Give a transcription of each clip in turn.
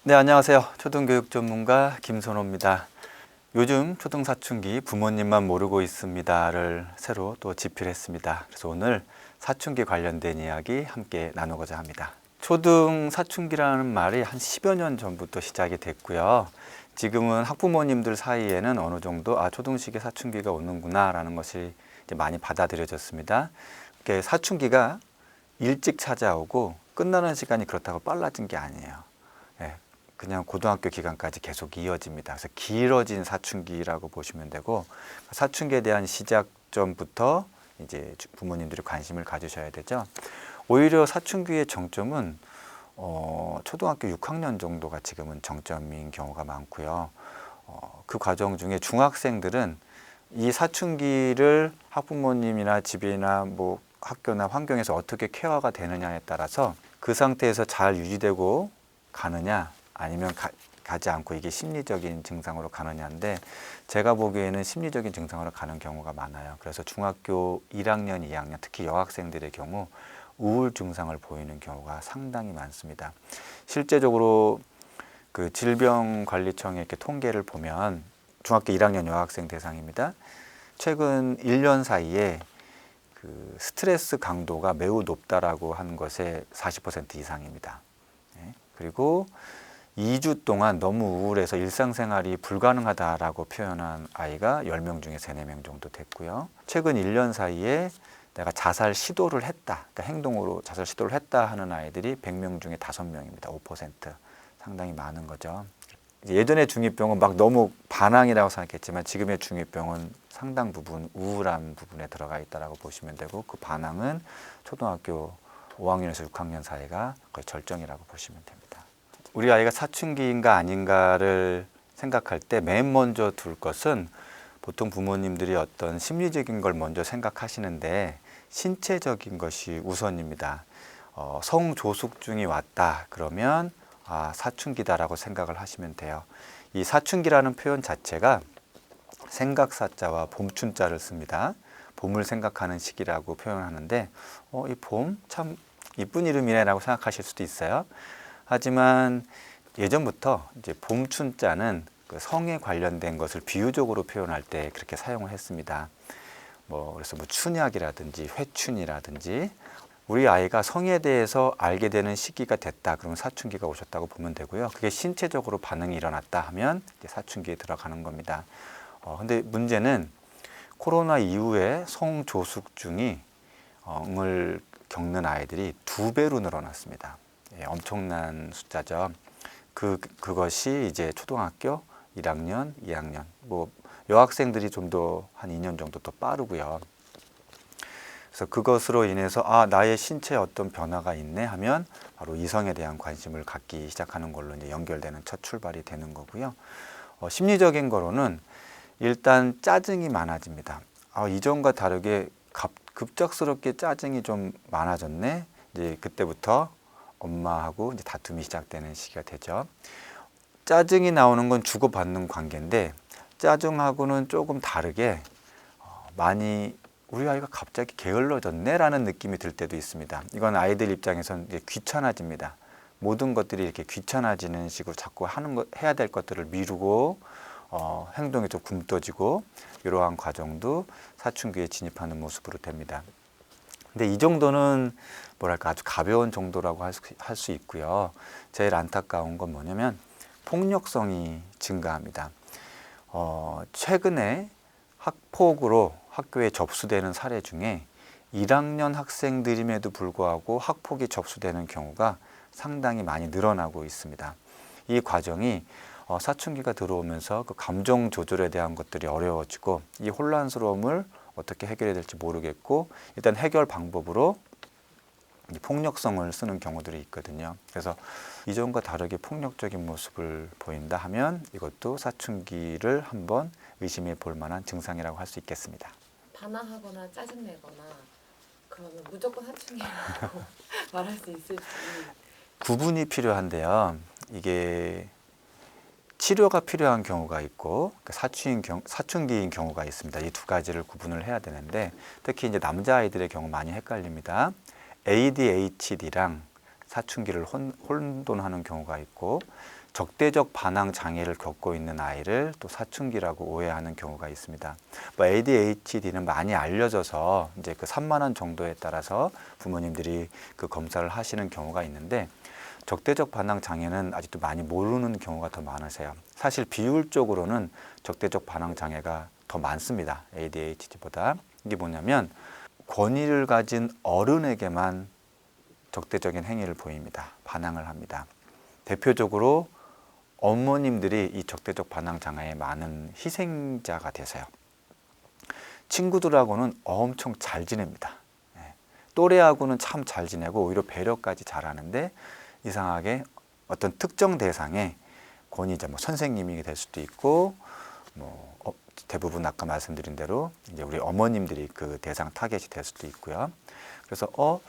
네, 안녕하세요. 초등교육 전문가 김선호입니다. 요즘 초등사춘기 부모님만 모르고 있습니다를 새로 또 집필했습니다. 그래서 오늘 사춘기 관련된 이야기 함께 나누고자 합니다. 초등사춘기라는 말이 한 10여 년 전부터 시작이 됐고요. 지금은 학부모님들 사이에는 어느 정도 초등식의 사춘기가 오는구나 라는 것이 이제 많이 받아들여졌습니다. 사춘기가 일찍 찾아오고 끝나는 시간이 그렇다고 빨라진 게 아니에요. 그냥 고등학교 기간까지 계속 이어집니다. 그래서 길어진 사춘기라고 보시면 되고, 사춘기에 대한 시작점부터 이제 부모님들이 관심을 가지셔야 되죠. 오히려 사춘기의 정점은 초등학교 6학년 정도가 지금은 정점인 경우가 많고요. 그 과정 중에 중학생들은 이 사춘기를 학부모님이나 집이나 뭐 학교나 환경에서 어떻게 케어가 되느냐에 따라서 그 상태에서 잘 유지되고 가느냐, 아니면 가지 않고 이게 심리적인 증상으로 가느냐인데, 제가 보기에는 심리적인 증상으로 가는 경우가 많아요. 그래서 중학교 1학년, 2학년, 특히 여학생들의 경우 우울 증상을 보이는 경우가 상당히 많습니다. 실제적으로 그 질병관리청의 이렇게 통계를 보면 중학교 1학년 여학생 대상입니다. 최근 1년 사이에 그 스트레스 강도가 매우 높다라고 한 것의 40% 이상입니다. 그리고 2주 동안 너무 우울해서 일상생활이 불가능하다라고 표현한 아이가 10명 중에 3, 4명 정도 됐고요. 최근 1년 사이에 내가 자살 시도를 했다, 그러니까 행동으로 자살 시도를 했다 하는 아이들이 100명 중에 5명입니다. 5%. 상당히 많은 거죠. 예전의 중2병은 막 너무 반항이라고 생각했지만 지금의 중2병은 상당 부분 우울한 부분에 들어가 있다고 보시면 되고, 그 반항은 초등학교 5학년에서 6학년 사이가 거의 절정이라고 보시면 됩니다. 우리 아이가 사춘기인가 아닌가를 생각할 때 맨 먼저 둘 것은, 보통 부모님들이 어떤 심리적인 걸 먼저 생각하시는데 신체적인 것이 우선입니다. 성조숙증이 왔다 그러면 사춘기다라고 생각을 하시면 돼요. 이 사춘기라는 표현 자체가 생각사자와 봄춘자를 씁니다. 봄을 생각하는 시기라고 표현하는데 이 봄 참 이쁜 이름이네 라고 생각하실 수도 있어요. 하지만 예전부터 이제 봄춘자는 그 성에 관련된 것을 비유적으로 표현할 때 그렇게 사용을 했습니다. 그래서 춘약이라든지 회춘이라든지, 우리 아이가 성에 대해서 알게 되는 시기가 됐다 그러면 사춘기가 오셨다고 보면 되고요. 그게 신체적으로 반응이 일어났다 하면 이제 사춘기에 들어가는 겁니다. 근데 문제는 코로나 이후에 성조숙증이 을 겪는 아이들이 2배로 늘어났습니다. 엄청난 숫자죠. 그것이 이제 초등학교 1학년, 2학년, 여학생들이 좀 더 한 2년 정도 더 빠르고요. 그래서 그것으로 인해서 나의 신체에 어떤 변화가 있네 하면 바로 이성에 대한 관심을 갖기 시작하는 걸로 이제 연결되는 첫 출발이 되는 거고요. 심리적인 거로는 일단 짜증이 많아집니다. 이전과 다르게 급작스럽게 짜증이 좀 많아졌네. 이제 그때부터 엄마하고 이제 다툼이 시작되는 시기가 되죠. 짜증이 나오는 건 주고받는 관계인데, 짜증하고는 조금 다르게 많이 우리 아이가 갑자기 게을러졌네 라는 느낌이 들 때도 있습니다. 이건 아이들 입장에선 이제 귀찮아집니다. 모든 것들이 이렇게 귀찮아지는 식으로 자꾸 해야 될 것들을 미루고 행동이 좀 굼떠지고, 이러한 과정도 사춘기에 진입하는 모습으로 됩니다. 근데 이 정도는 뭐랄까 아주 가벼운 정도라고 할 수 있고요. 제일 안타까운 건 뭐냐면 폭력성이 증가합니다. 최근에 학폭으로 학교에 접수되는 사례 중에 1학년 학생들임에도 불구하고 학폭이 접수되는 경우가 상당히 많이 늘어나고 있습니다. 이 과정이 사춘기가 들어오면서 그 감정 조절에 대한 것들이 어려워지고, 이 혼란스러움을 어떻게 해결해야 될지 모르겠고, 일단 해결 방법으로 폭력성을 쓰는 경우들이 있거든요. 그래서 이전과 다르게 폭력적인 모습을 보인다 하면 이것도 사춘기를 한번 의심해 볼 만한 증상이라고 할 수 있겠습니다. 반항하거나 짜증내거나 그러면 무조건 사춘기라고 말할 수 있을지. 구분이 필요한데요. 이게 치료가 필요한 경우가 있고 사춘기인 경우가 있습니다. 이 두 가지를 구분을 해야 되는데, 특히 이제 남자아이들의 경우 많이 헷갈립니다. ADHD랑 사춘기를 혼돈하는 경우가 있고, 적대적 반항 장애를 겪고 있는 아이를 또 사춘기라고 오해하는 경우가 있습니다. 뭐 ADHD는 많이 알려져서 이제 그 3만 원 정도에 따라서 부모님들이 그 검사를 하시는 경우가 있는데, 적대적 반항 장애는 아직도 많이 모르는 경우가 더 많으세요. 사실 비율적으로는 적대적 반항 장애가 더 많습니다. ADHD보다. 이게 뭐냐면 권위를 가진 어른에게만 적대적인 행위를 보입니다. 반항을 합니다. 대표적으로 어머님들이 이 적대적 반항 장애의 많은 희생자가 되세요. 친구들하고는 엄청 잘 지냅니다. 또래하고는 참 잘 지내고 오히려 배려까지 잘하는데, 이상하게 어떤 특정 대상에 권위자, 뭐 선생님이 될 수도 있고, 대부분 아까 말씀드린 대로 이제 우리 어머님들이 그 대상 타겟이 될 수도 있고요. 그래서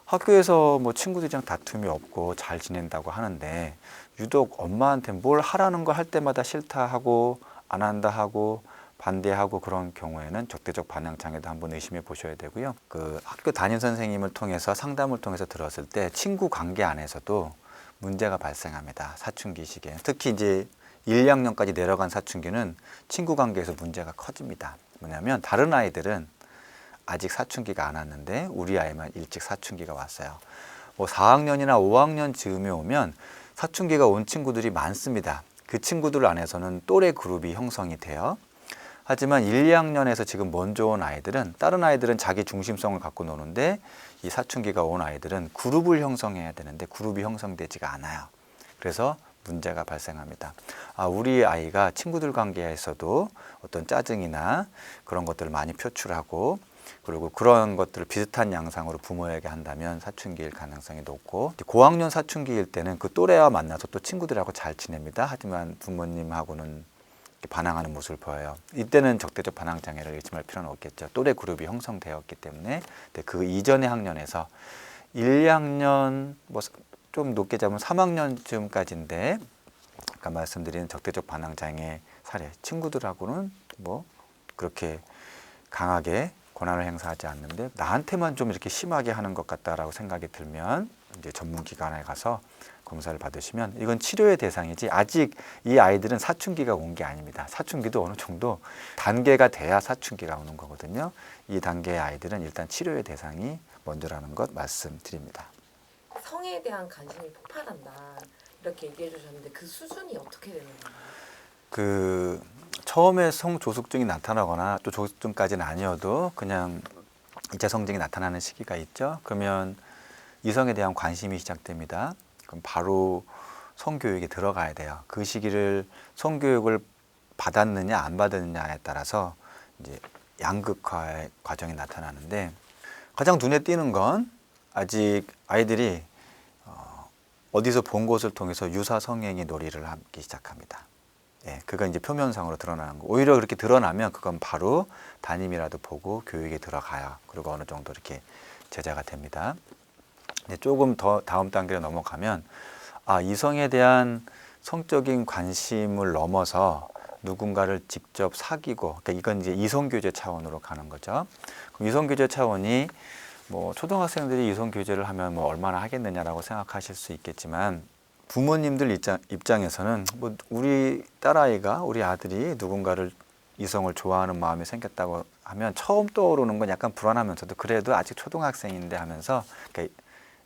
학교에서 뭐 친구들이랑 다툼이 없고 잘 지낸다고 하는데, 유독 엄마한테 뭘 하라는 거 할 때마다 싫다 하고 안 한다 하고 반대하고, 그런 경우에는 적대적 반항 장애도 한번 의심해 보셔야 되고요. 그 학교 담임 선생님을 통해서 상담을 통해서 들었을 때 친구 관계 안에서도 문제가 발생합니다. 사춘기 시기에. 특히 이제 1, 2학년까지 내려간 사춘기는 친구 관계에서 문제가 커집니다. 뭐냐면 다른 아이들은 아직 사춘기가 안 왔는데 우리 아이만 일찍 사춘기가 왔어요. 뭐 4학년이나 5학년 즈음에 오면 사춘기가 온 친구들이 많습니다. 그 친구들 안에서는 또래 그룹이 형성이 돼요. 하지만 1, 2학년에서 지금 먼저 온 아이들은, 다른 아이들은 자기 중심성을 갖고 노는데 이 사춘기가 온 아이들은 그룹을 형성해야 되는데 그룹이 형성되지가 않아요. 그래서 문제가 발생합니다. 우리 아이가 친구들 관계에서도 어떤 짜증이나 그런 것들을 많이 표출하고, 그리고 그런 것들을 비슷한 양상으로 부모에게 한다면 사춘기일 가능성이 높고, 고학년 사춘기일 때는 그 또래와 만나서 또 친구들하고 잘 지냅니다. 하지만 부모님하고는 반항하는 모습을 보여요. 이때는 적대적 반항 장애를 의심할 필요는 없겠죠. 또래 그룹이 형성되었기 때문에. 근데 그 이전의 학년에서 1, 2학년, 뭐 좀 높게 잡으면 3학년쯤까지인데, 아까 말씀드린 적대적 반항 장애 사례, 친구들하고는 뭐 그렇게 강하게 권한을 행사하지 않는데 나한테만 좀 이렇게 심하게 하는 것 같다라고 생각이 들면 이제 전문기관에 가서 검사를 받으시면 이건 치료의 대상이지, 아직 이 아이들은 사춘기가 온 게 아닙니다. 사춘기도 어느 정도 단계가 돼야 사춘기가 오는 거거든요. 이 단계의 아이들은 일단 치료의 대상이 먼저라는 것 말씀드립니다. 성에 대한 관심이 폭발한다 이렇게 얘기해 주셨는데 그 수준이 어떻게 되는 건가요? 그 처음에 성조숙증이 나타나거나 또 조숙증까지는 아니어도 그냥 2차 성징이 나타나는 시기가 있죠. 그러면 이성에 대한 관심이 시작됩니다. 그럼 바로 성교육에 들어가야 돼요. 그 시기를 성교육을 받았느냐 안 받았느냐에 따라서 이제 양극화의 과정이 나타나는데, 가장 눈에 띄는 건 아직 아이들이 어디서 본 것을 통해서 유사 성행위 놀이를 하기 시작합니다. 그건 이제 표면상으로 드러나는 거. 오히려 그렇게 드러나면 그건 바로 담임이라도 보고 교육에 들어가요. 그리고 어느 정도 이렇게 제자가 됩니다. 근데 조금 더 다음 단계로 넘어가면 이성에 대한 성적인 관심을 넘어서 누군가를 직접 사귀고, 그러니까 이건 이제 이성교제 차원으로 가는 거죠. 그럼 이성교제 차원이 뭐 초등학생들이 이성교제를 하면 뭐 얼마나 하겠느냐라고 생각하실 수 있겠지만, 부모님들 입장에서는 뭐 우리 딸아이가, 우리 아들이 누군가를 이성을 좋아하는 마음이 생겼다고 하면 처음 떠오르는 건 약간 불안하면서도 그래도 아직 초등학생인데 하면서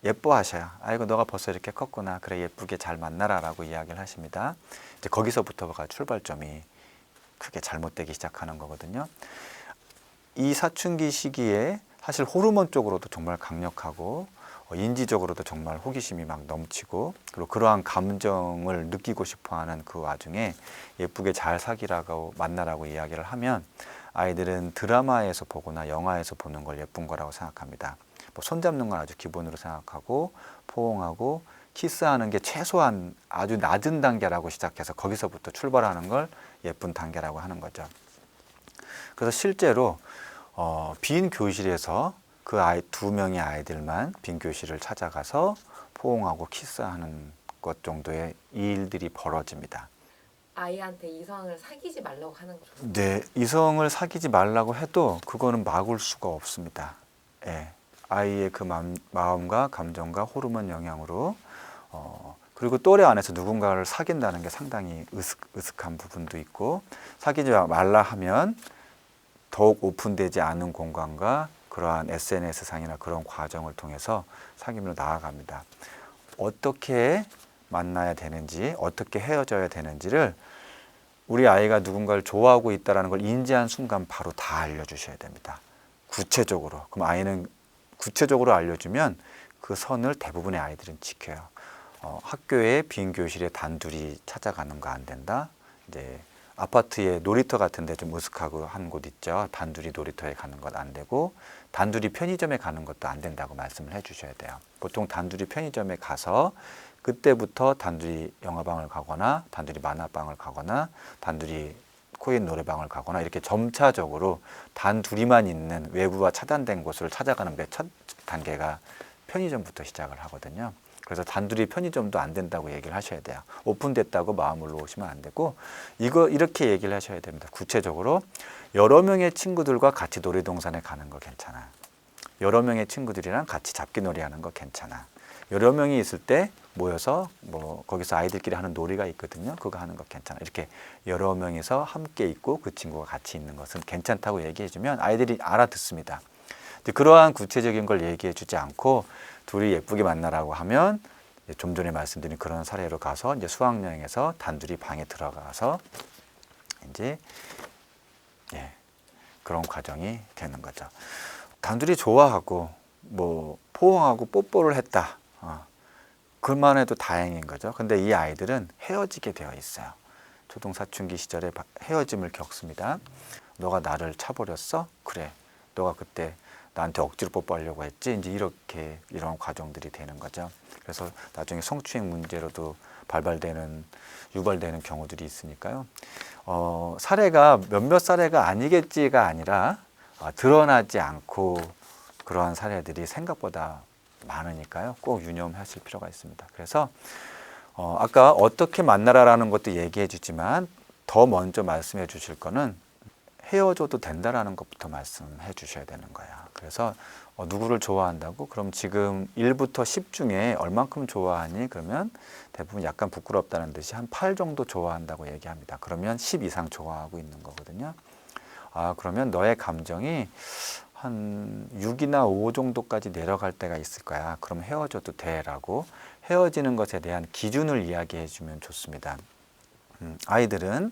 예뻐하셔요. 아이고 너가 벌써 이렇게 컸구나. 그래 예쁘게 잘 만나라 라고 이야기를 하십니다. 이제 거기서부터가 출발점이 크게 잘못되기 시작하는 거거든요. 이 사춘기 시기에 사실 호르몬 쪽으로도 정말 강력하고 인지적으로도 정말 호기심이 막 넘치고, 그리고 그러한 감정을 느끼고 싶어하는 그 와중에 예쁘게 잘 사귀라고 만나라고 이야기를 하면 아이들은 드라마에서 보거나 영화에서 보는 걸 예쁜 거라고 생각합니다. 뭐 손잡는 건 아주 기본으로 생각하고, 포옹하고 키스하는 게 최소한 아주 낮은 단계라고 시작해서 거기서부터 출발하는 걸 예쁜 단계라고 하는 거죠. 그래서 실제로 빈 교실에서 그 아이 2명의 아이들만 빈 교실을 찾아가서 포옹하고 키스하는 것 정도의 일들이 벌어집니다. 아이한테 이성을 사귀지 말라고 하는 거죠? 네, 이성을 사귀지 말라고 해도 그거는 막을 수가 없습니다. 아이의 그 마음과 감정과 호르몬 영향으로 그리고 또래 안에서 누군가를 사귄다는 게 상당히 으슥한 부분도 있고, 사귀지 말라 하면 더욱 오픈되지 않은 공간과 그러한 SNS상이나 그런 과정을 통해서 사귐으로 나아갑니다. 어떻게 만나야 되는지, 어떻게 헤어져야 되는지를 우리 아이가 누군가를 좋아하고 있다는 걸 인지한 순간 바로 다 알려주셔야 됩니다. 구체적으로. 그럼 아이는 구체적으로 알려주면 그 선을 대부분의 아이들은 지켜요. 학교에 빈 교실에 단둘이 찾아가는 거 안 된다. 이제 아파트에 놀이터 같은 데 좀 으슥하고 한 곳 있죠. 단둘이 놀이터에 가는 것 안 되고, 단둘이 편의점에 가는 것도 안 된다고 말씀을 해 주셔야 돼요. 보통 단둘이 편의점에 가서 그때부터 단둘이 영화방을 가거나 단둘이 만화방을 가거나 단둘이 코인 노래방을 가거나 이렇게 점차적으로 단둘이만 있는 외부와 차단된 곳을 찾아가는 게 첫 단계가 편의점부터 시작을 하거든요. 그래서 단둘이 편의점도 안 된다고 얘기를 하셔야 돼요. 오픈됐다고 마음을 놓으시면 안 되고, 이렇게 얘기를 하셔야 됩니다. 구체적으로 여러 명의 친구들과 같이 놀이동산에 가는 거 괜찮아. 여러 명의 친구들이랑 같이 잡기놀이 하는 거 괜찮아. 여러 명이 있을 때 모여서 거기서 아이들끼리 하는 놀이가 있거든요. 그거 하는 거 괜찮아. 이렇게 여러 명이서 함께 있고 그 친구가 같이 있는 것은 괜찮다고 얘기해 주면 아이들이 알아듣습니다. 그러한 구체적인 걸 얘기해 주지 않고 둘이 예쁘게 만나라고 하면, 좀 전에 말씀드린 그런 사례로 가서 이제 수학여행에서 단둘이 방에 들어가서 이제 그런 과정이 되는 거죠. 단둘이 좋아하고 포옹하고 뽀뽀를 했다. 그만 해도 다행인 거죠. 근데 이 아이들은 헤어지게 되어 있어요. 초등사춘기 시절에 헤어짐을 겪습니다. 너가 나를 차버렸어? 그래. 너가 그때 나한테 억지로 뽀뽀하려고 했지? 이제 이런 과정들이 되는 거죠. 그래서 나중에 성추행 문제로도 유발되는 경우들이 있으니까요. 사례가 몇몇 사례가 아니겠지가 아니라 드러나지 않고 그러한 사례들이 생각보다 많으니까요. 꼭 유념하실 필요가 있습니다. 그래서 아까 어떻게 만나라라는 것도 얘기해 주지만 더 먼저 말씀해 주실 거는 헤어져도 된다라는 것부터 말씀해 주셔야 되는 거예요. 그래서 누구를 좋아한다고? 그럼 지금 1부터 10 중에 얼만큼 좋아하니? 그러면 대부분 약간 부끄럽다는 듯이 한 8 정도 좋아한다고 얘기합니다. 그러면 10 이상 좋아하고 있는 거거든요. 그러면 너의 감정이 한 6이나 5 정도까지 내려갈 때가 있을 거야. 그럼 헤어져도 돼 라고 헤어지는 것에 대한 기준을 이야기해 주면 좋습니다. 아이들은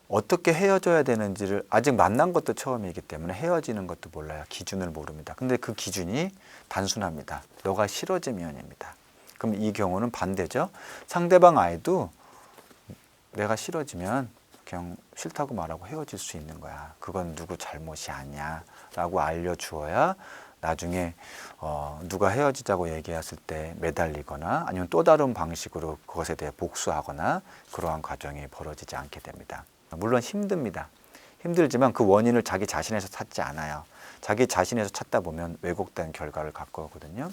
어떻게 헤어져야 되는지를 아직 만난 것도 처음이기 때문에 헤어지는 것도 몰라요. 기준을 모릅니다. 근데 그 기준이 단순합니다. 너가 싫어지면입니다. 그럼 이 경우는 반대죠. 상대방 아이도 내가 싫어지면 그냥 싫다고 말하고 헤어질 수 있는 거야. 그건 누구 잘못이 아니야 라고 알려주어야 나중에 누가 헤어지자고 얘기했을 때 매달리거나 아니면 또 다른 방식으로 그것에 대해 복수하거나 그러한 과정이 벌어지지 않게 됩니다. 물론 힘듭니다. 힘들지만 그 원인을 자기 자신에서 찾지 않아요. 자기 자신에서 찾다 보면 왜곡된 결과를 갖고 오거든요.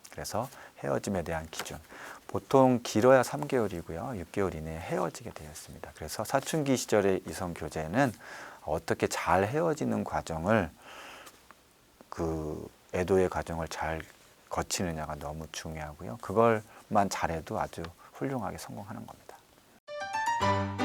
그래서 헤어짐에 대한 기준. 보통 길어야 3개월이고요. 6개월 이내에 헤어지게 되어 있습니다. 그래서 사춘기 시절의 이성 교제는 어떻게 잘 헤어지는 과정을, 그 애도의 과정을 잘 거치느냐가 너무 중요하고요. 그걸만 잘해도 아주 훌륭하게 성공하는 겁니다.